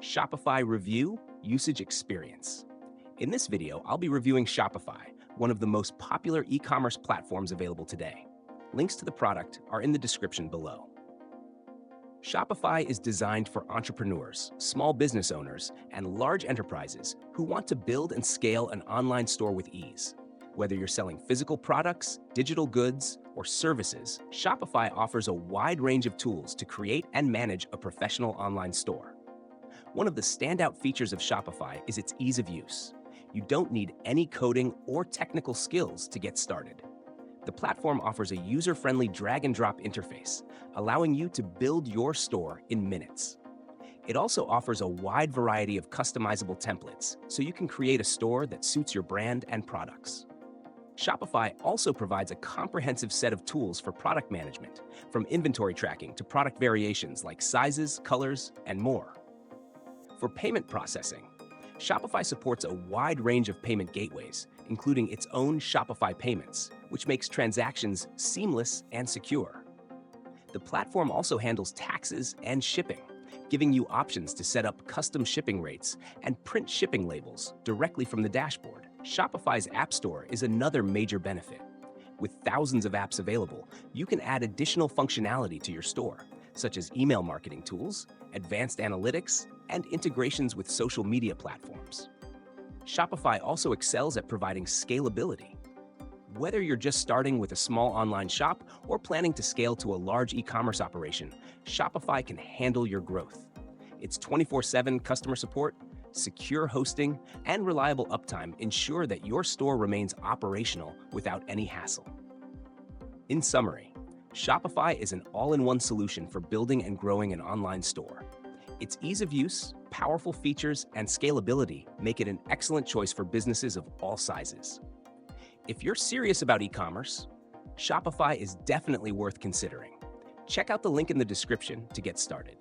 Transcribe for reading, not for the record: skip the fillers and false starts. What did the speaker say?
Shopify Review Usage Experience. In this video, I'll be reviewing Shopify, one of the most popular e-commerce platforms available today. Links to the product are in the description below. Shopify is designed for entrepreneurs, small business owners, and large enterprises who want to build and scale an online store with ease. Whether you're selling physical products, digital goods, or services, Shopify offers a wide range of tools to create and manage a professional online store. One of the standout features of Shopify is its ease of use. You don't need any coding or technical skills to get started. The platform offers a user-friendly drag-and-drop interface, allowing you to build your store in minutes. It also offers a wide variety of customizable templates, so you can create a store that suits your brand and products. Shopify also provides a comprehensive set of tools for product management, from inventory tracking to product variations like sizes, colors, and more. For payment processing, Shopify supports a wide range of payment gateways, including its own Shopify Payments, which makes transactions seamless and secure. The platform also handles taxes and shipping, giving you options to set up custom shipping rates and print shipping labels directly from the dashboard. Shopify's App Store is another major benefit. With thousands of apps available, you can add additional functionality to your store, such as email marketing tools, advanced analytics, and integrations with social media platforms. Shopify also excels at providing scalability. Whether you're just starting with a small online shop or planning to scale to a large e-commerce operation, Shopify can handle your growth. Its 24/7 customer support, secure hosting, and reliable uptime ensure that your store remains operational without any hassle. In summary, Shopify is an all-in-one solution for building and growing an online store. Its ease of use, powerful features, and scalability make it an excellent choice for businesses of all sizes. If you're serious about e-commerce, Shopify is definitely worth considering. Check out the link in the description to get started.